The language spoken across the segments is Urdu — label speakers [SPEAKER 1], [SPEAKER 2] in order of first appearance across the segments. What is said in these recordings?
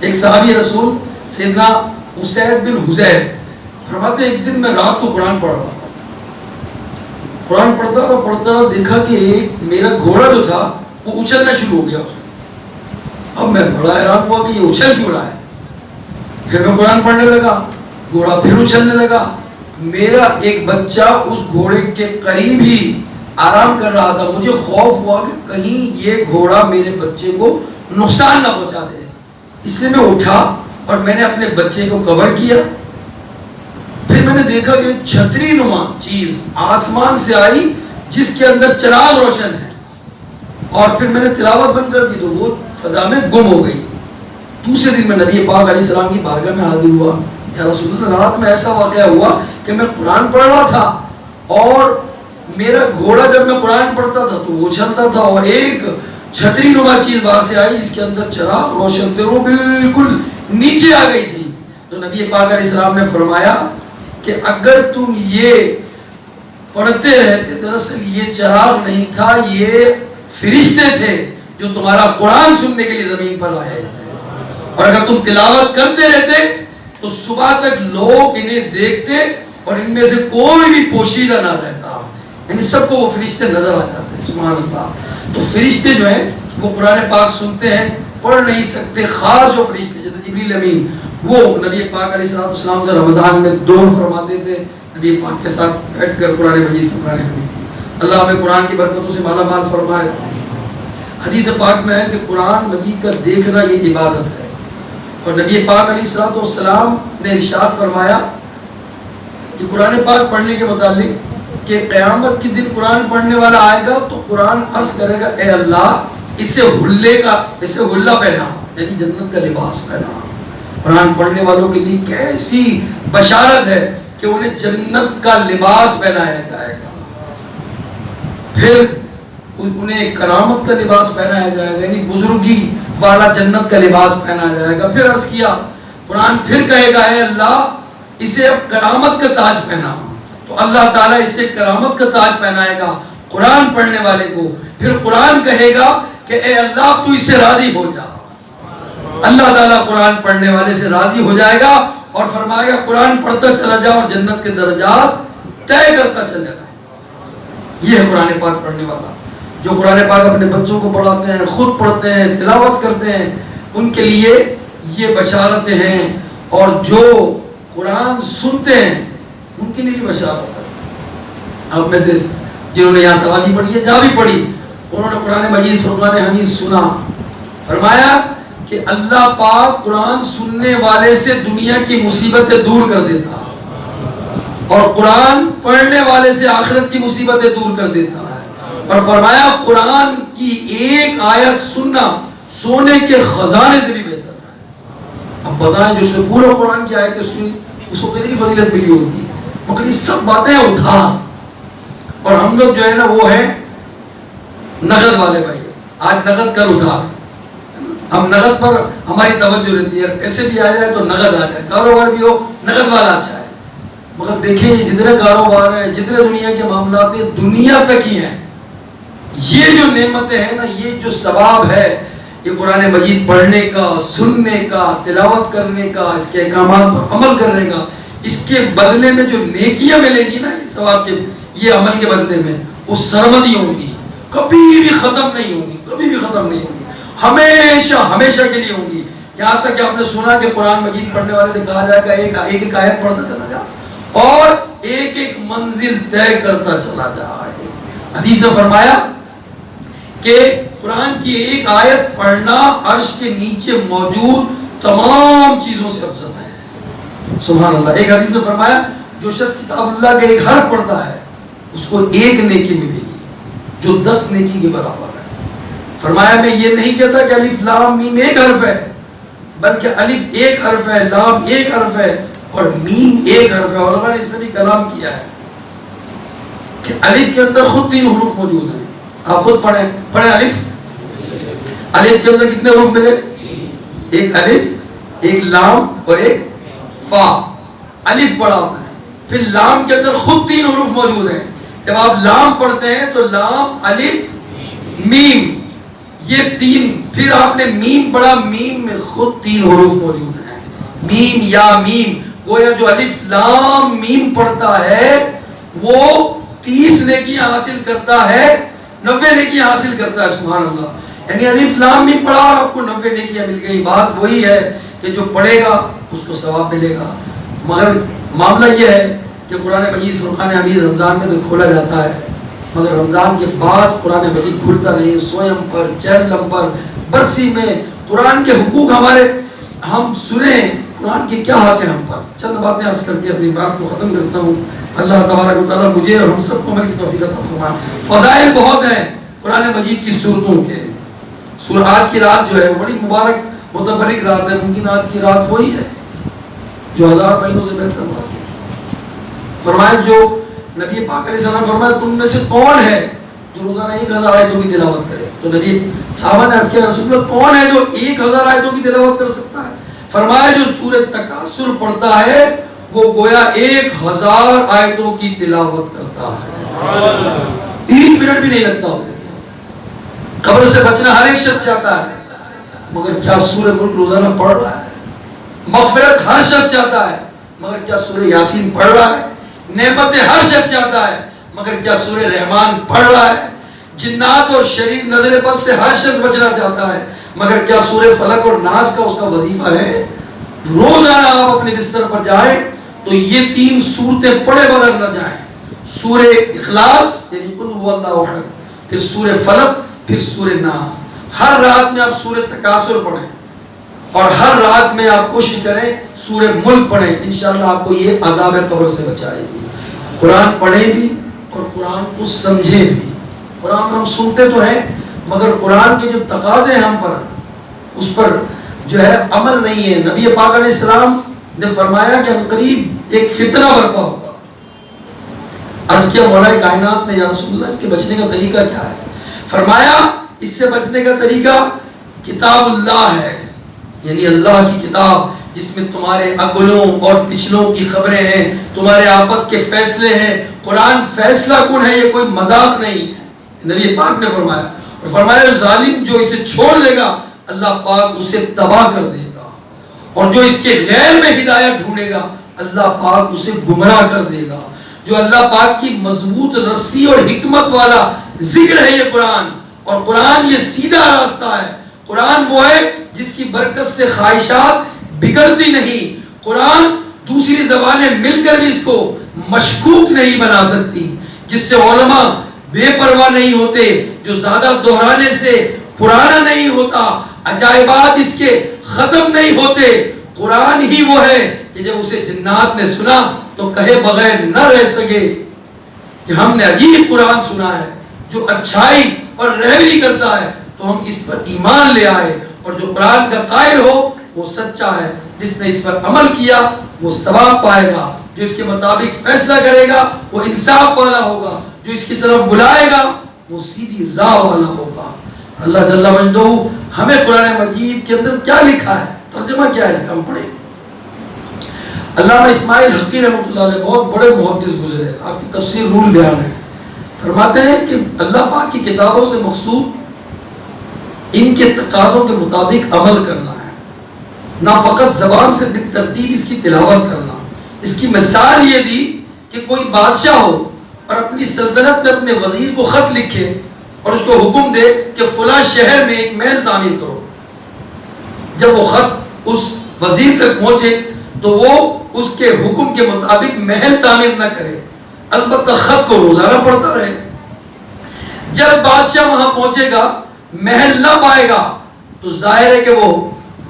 [SPEAKER 1] ایک صحابی رسول سیدنا اسید بن حذیر فرماتے ایک دن میں رات کو قرآن پڑھ رہا تھا، قرآن پڑھتا رہا، دیکھا کہ میرا گھوڑا جو تھا وہ اچھلنا شروع ہو گیا۔ اب میں بڑا حیران ہوا کہ یہ اچھل کیوں رہا ہے۔ پھر میں قرآن پڑھنے لگا، گھوڑا پھر اچھلنے لگا۔ میرا ایک بچہ اس گھوڑے کے قریب ہی آرام کر رہا تھا، مجھے خوف ہوا کہ کہیں یہ گھوڑا میرے بچے کو نقصان نہ پہنچا دے، اس لیے میں اٹھا اور میں نے اپنے بچے کو کور کیا۔ پھر میں نے دیکھا کہ ایک چھتری نما چیز آسمان سے آئی جس کے اندر چراغ روشن ہے، اور پھر میں نے تلاوت بند کر دی تو وہ فضا میں گم ہو گئی۔ دوسرے دن میں نبی پاک علیہ السلام کی بارگاہ میں حاضر ہوا، یا رسول اللہ رات میں ایسا واقعہ ہوا کہ میں قرآن پڑھ رہا تھا اور میرا گھوڑا جب میں قرآن پڑھتا تھا تو وہ اچھلتا تھا، اور ایک چھتری نما چیز باہر سے آئی جس کے اندر چراغ روشن تھے، وہ بالکل نیچے آ گئی تھی۔ تو نبی پاک علیہ السلام نے فرمایا کہ اگر تم یہ پڑھتے رہتے، دراصل یہ چراغ نہیں تھا، یہ فرشتے تھے جو تمہارا قرآن سننے کے لیے زمین پر آئے تھے، اور اگر تم تلاوت کرتے رہتے تو صبح تک لوگ انہیں دیکھتے اور ان میں سے کوئی بھی پوشیدہ نہ رہتا، یعنی سب کو وہ فرشتے نظر آ جاتے ہیں۔ سبحان اللہ۔ تو فرشتے جو ہیں وہ قرآن پاک سنتے ہیں، پڑھ نہیں سکتے۔ خاص جو فرشتے جیسے جبریل امین، وہ نبی پاک علیہ السلام سے رمضان میں دور فرماتے تھے، نبی پاک کے ساتھ بیٹھ کر قرآن مجید فرمانے لگے۔ اللہ ہمیں قرآن کی برکتوں سے مالا مال فرمائے۔ حدیث پاک میں ہے کہ قرآن مجید کا دیکھنا یہ عبادت ہے، اور نبی پاک علیہ السلام نے ارشاد فرمایا کہ قرآن پاک پڑھنے کے متعلق کہ قیامت کے دن قرآن پڑھنے والا آئے گا تو قرآن عرض کرے گا اے اللہ اسے حلہ پہنا، یعنی جنت کا لباس پہنا۔ قرآن پڑھنے والوں کے لیے کیسی بشارت ہے کہ انہیں جنت کا لباس پہنایا جائے گا، پھر انہیں کرامت کا لباس پہنایا جائے گا، یعنی بزرگی والا جنت کا لباس پہنایا جائے گا۔ پھر عرض کیا، قرآن پھر کہے گا اے اللہ اسے اب کرامت کا تاج پہنا، تو اللہ تعالیٰ اس سے کرامت کا تاج پہنائے گا قرآن پڑھنے والے کو۔ پھر قرآن کہے گا کہ اے اللہ تو اس سے راضی ہو جا، اللہ تعالیٰ قرآن پڑھنے والے سے راضی ہو جائے گا اور فرمائے گا قرآن پڑھتا چلا جا اور جنت کے درجات طے کرتا چلا جا۔ یہ ہے قرآن پاک پڑھنے والا۔ جو قرآن پاک اپنے بچوں کو پڑھاتے ہیں، خود پڑھتے ہیں، تلاوت کرتے ہیں، ان کے لیے یہ بشارتیں ہیں، اور جو قرآن سنتے ہیں ان کے لیے بھی بشارت ہے۔ آپ میں سے جنہوں نے یہاں تراویح پڑھی ہے، جہاں بھی پڑھی، انہوں نے قرآن مجید فرقان حمید سنا، فرمایا کہ اللہ پاک قرآن سننے والے سے دنیا کی مصیبتیں دور کر دیتا اور قرآن پڑھنے والے سے آخرت کی مصیبتیں دور کر دیتا ہے، اور فرمایا قرآن کی ایک آیت سننا سونے کے خزانے سے بھی بہتر ہے۔ اب بتائیں جو سے پورا قرآن کی آیت اس کو کتنی فضیلت ملی ہوگی، مگر یہ سب باتیں ادھار، اور ہم لوگ جو ہے نا وہ ہیں نقد والے بھائی، آج نقد کل ادھار۔ ہم نقد پر ہماری توجہ رہتی ہے، پیسے بھی آ جائے تو نقد آ جائے، کاروبار بھی ہو نقد والا اچھا ہے، مگر دیکھیں یہ جتنے کاروبار ہیں، جتنے دنیا کے معاملات ہیں، دنیا تک ہی ہیں۔ یہ جو نعمتیں ہیں نا، یہ جو ثواب ہے، یہ قرآن مجید پڑھنے کا، سننے کا، تلاوت کرنے کا، اس کے احکامات پر عمل کرنے کا، اس کے بدلے میں جو نیکیاں ملے گی نا، یہ ثواب کے، یہ عمل کے بدلے میں، وہ سرمدی ہوں گی، کبھی بھی ختم نہیں ہوں گی، کبھی بھی ختم نہیں ہوں گی، ہمیشہ ہمیشہ کے لیے ہوں گی۔ یہاں تک کہ آپ نے سنا کہ قرآن مجید پڑھنے والے سے کہا جائے گا ایک ایک آیت پڑھتا چلا جا اور ایک ایک منزل طے کرتا چلا جا۔ حدیث نے فرمایا کہ قرآن کی ایک آیت پڑھنا عرش کے نیچے موجود تمام چیزوں سے افضل ہے۔ سبحان اللہ۔ ایک حدیث نے فرمایا جو شخص کتاب اللہ کے ایک حرف پڑھتا ہے اس کو ایک نیکی ملے گی جو 10 نیکی کے برابر ہے۔ فرمایا میں یہ نہیں کہتا کہ الف لام میم ایک حرف ہے، بلکہ الف ایک حرف ہے، لام ایک حرف ہے اور میم ایک حرف ہے۔ علماء نے اس میں بھی کلام کیا ہے کہ الف کے اندر خود 3 حروف موجود ہیں، آپ خود پڑھیں الف کے اندر کتنے حروف ملے؟ ایک الف، ایک لام اور ایک فا۔ الف پڑھا آپ نے، پھر لام کے اندر خود 3 حروف موجود ہیں۔ جب آپ لام پڑھتے ہیں تو لام الف میم، یہ تین، پھر آپ نے میم پڑھا، میم میں خود 3 حروف موجود ہیں، میم یا میم، گویا جو الف لام میم پڑھتا ہے وہ 30 نیکیاں حاصل کرتا ہے، 90 نیکیاں حاصل کرتا ہے، سبحان اللہ۔ یعنی الف لام میم پڑھا اور آپ کو 90 نیکیاں مل گئی۔ بات وہی ہے کہ جو پڑھے گا اس کو ثواب ملے گا، مگر معاملہ یہ ہے کہ قرآن مجید فرقان حمید رمضان میں تو کھولا جاتا ہے، مگر رمضان کے بعد قرآن مجید کھلتا نہیں۔ سویم پر، چہلم پر، برسی میں قرآن کے حقوق ہمارے ہم سنیں، قرآن کے کیا حق ہے ہم پر۔ چند باتیں عرض کر کے اپنی بات کو ختم کرتا ہوں۔ اللہ تبارک و تعالیٰ مجھے اور ہم سب کو عمل کی توفیق عطا فرمائے۔ فضائل بہت ہیں قرآن مجید کی صورتوں کے۔ آج کی رات جو ہے وہ بڑی مبارک متبرک رات ہے، ممکن آج کی رات وہی ہے جو 1000 مہینوں سے بہتر بات ہے۔ فرمایا جو نبی پاک علیہ السلام فرمایا تم میں سے کون ہے جو روزانہ 1000 آیتوں کی تلاوت کرے؟ تو نبی صحابہ نے عرض کیا رسول اللہ کون ہے جو 1000 آیتوں کی تلاوت کر سکتا ہے؟ فرمایا جو سورہ تکاثر پڑھتا ہے وہ گویا 1000 آیتوں کی تلاوت کرتا ہے، 3 منٹ بھی نہیں لگتا ہوتا۔ قبر سے بچنا ہر ایک شخص چاہتا ہے، مگر کیا سورہ ملک روزانہ پڑھ رہا ہے؟ مغفرت ہر شخص چاہتا ہے، مگر کیا سورہ یاسین پڑھ رہا ہے؟ نعمتیں ہر شخص چاہتا ہے، مگر کیا سورہ رحمان پڑھ رہا ہے؟ جنات اور شریر نظر بد سے ہر شخص بچنا چاہتا ہے، مگر کیا سورہ فلق اور ناس کا اس کا وظیفہ ہے؟ روزانہ آپ اپنے بستر پر جائیں تو یہ 3 سورتیں پڑھے بغیر نہ جائیں۔ سورہ اخلاص یعنی قل هو اللہ احد، پھر سورہ فلق، پھر سورہ ناس۔ ہر رات میں آپ سورہ تکاثر پڑھیں اور ہر رات میں آپ کوشش کریں سورہ ملک پڑھیں، انشاءاللہ آپ کو یہ عذاب قبر سے بچائے گی۔ قرآن پڑھیں بھی اور قرآن کو سمجھیں بھی۔ قرآن ہم سنتے تو ہیں مگر قرآن کے جو تقاضے ہیں ہم پر، اس پر جو ہے عمل نہیں ہے۔ نبی پاک علیہ السلام نے فرمایا کہ قریب ایک فتنہ برپا ہوگا۔ عرض کیا مولا کائنات نے یا رسول اللہ اس کے بچنے کا طریقہ کیا ہے؟ فرمایا اس سے بچنے کا طریقہ کتاب اللہ ہے، یعنی اللہ کی کتاب جس میں تمہارے اگلوں اور پچھلوں کی خبریں ہیں، تمہارے آپس کے فیصلے ہیں۔ قرآن فیصلہ کن ہے، یہ کوئی مذاق نہیں ہے، نبی پاک نے فرمایا۔ اور فرمایا ظالم جو اسے چھوڑ دے گا اللہ پاک اسے تباہ کر دے گا، اور جو اس کے غیر میں ہدایت ڈھونڈے گا اللہ پاک اسے گمراہ کر دے گا۔ جو اللہ پاک کی مضبوط رسی اور حکمت والا ذکر ہے یہ قرآن، اور قرآن یہ سیدھا راستہ ہے۔ قرآن وہ ہے جس کی برکت سے خواہشات بگڑتی نہیں۔ قرآن دوسری زبانیں مل کر بھی اس کو مشکوک نہیں بنا سکتی، جس سے علماء بے پرواہ نہیں ہوتے، جو زیادہ دہرانے سے پرانا نہیں ہوتا، عجائبات اس کے ختم نہیں ہوتے۔ قرآن ہی وہ ہے کہ جب اسے جنات نے سنا تو کہے بغیر نہ رہ سکے کہ ہم نے عجیب قرآن سنا ہے جو اچھائی اور رہبری کرتا ہے، تو ہم اس پر ایمان لے آئے۔ اور جو قرآن کا قائل ہو وہ سچا ہے، جس نے اس پر عمل کیا وہ ثواب پائے گا، جو اس کے مطابق فیصلہ کرے گا وہ انصاف والا ہوگا، جو اس کی طرف بلائے گا وہ سیدھی راہ والا ہوگا۔ اللہ جل مجدہ ہمیں قرآن مجید کے اندر کیا لکھا ہے، ترجمہ کیا ہے اس کا ہم پڑھیں۔ علامہ اسماعیل حقی رحمۃ اللہ علیہ بہت بڑے محدث گزرے، آپ کی تفسیر نور بیان ہے، فرماتے ہیں کہ اللہ پاک کی کتابوں سے مقصود ان کے تقاضوں کے مطابق عمل کرنا ہے، نہ فقط زبان سے بالترتیب اس کی تلاوت کرنا۔ اس کی مثال یہ دی کہ کوئی بادشاہ ہو اور اپنی سلطنت میں اپنے وزیر کو خط لکھے اور اس کو حکم دے کہ فلاں شہر میں ایک محل تعمیر کرو۔ جب وہ خط اس وزیر تک پہنچے تو وہ اس کے حکم کے مطابق محل تعمیر نہ کرے، البتہ خط کو روزانہ پڑھتا رہے۔ جب بادشاہ وہاں پہنچے گا محل نہ پائے گا تو ظاہر ہے کہ وہ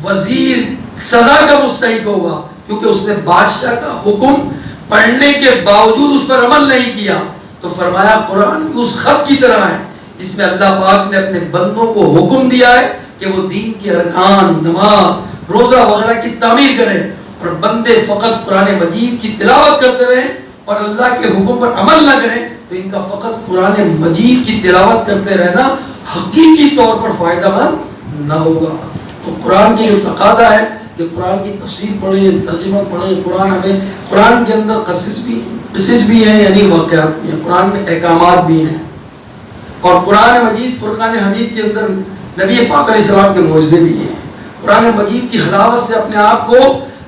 [SPEAKER 1] وزیر سزا کا مستحق ہوگا، کیونکہ اس نے بادشاہ کا حکم پڑھنے کے باوجود اس پر عمل نہیں کیا۔ تو فرمایا قرآن بھی اس خط کی طرح ہے جس میں اللہ پاک نے اپنے بندوں کو حکم دیا ہے کہ وہ دین کے ارکان، نماز، روزہ وغیرہ کی تعمیر کریں، اور بندے فقط قرآن مجید کی تلاوت کرتے رہیں اور اللہ کے حکم پر عمل نہ کریں تو ان کا فقط قرآن مجید کی تلاوت کرتے رہنا حقیقی طور پر فائدہ مند نہ ہوگا۔ تو قرآن کی جو تقاضا ہے کہ قرآن کی تفسیر پڑھیں، ترجمہ پڑھیں، قرآن کے اندر قصص بھی ہیں یعنی واقعات بھی ہیں، قرآن میں احکامات بھی ہیں، اور قرآن مجید فرقان حمید کے اندر نبی پاک علیہ السلام کے معجزے بھی ہیں. قرآن مجید کی حلاوت سے اپنے آپ کو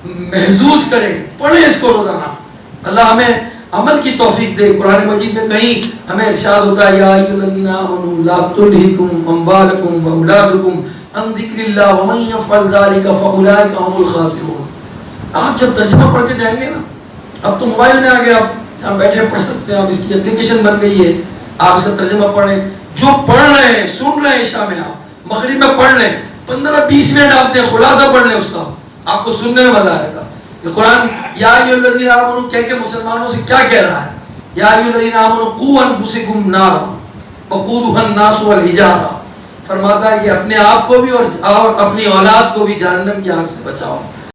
[SPEAKER 1] محظوظ کریں, پڑھیں اس کو روزانہ. اللہ ہمیں عمل کی توفیق دے. قرآن مجید میں کہیں ہمیں ارشاد ہوتا ہے یا ایھا الذین آمنوا لا تلہکم اموالکم واولادکم عن ذکر اللہ ومن یفعل ذلک فاولئک هم الخاسرون. آپ جب ترجمہ پڑھ کے جائیں گے نا, اب تو موبائل میں آ گیا, آپ جہاں بیٹھے پڑھ سکتے ہیں, اب اس کی اپلیکیشن بن گئی ہے, آپ اس کا ترجمہ پڑھیں. جو پڑھ رہے ہیں, سن رہے ہیں, عشاء میں آپ مغرب میں پڑھ لیں, 15-20 منٹ آپ دیں, خلاصہ پڑھ لیں اس کا, آپ کو سننے میں مزہ آئے گا. کہ قرآن یا ایھا الذین آمنوا کہہ کے مسلمانوں سے کیا کہہ رہا ہے؟ یا ایھا الذین آمنوا قوا انفسکم نارا وقودھا الناس والحجارہ. فرماتا ہے کہ اپنے آپ کو بھی اور اپنی اولاد کو بھی جہنم کی آگ سے بچاؤ.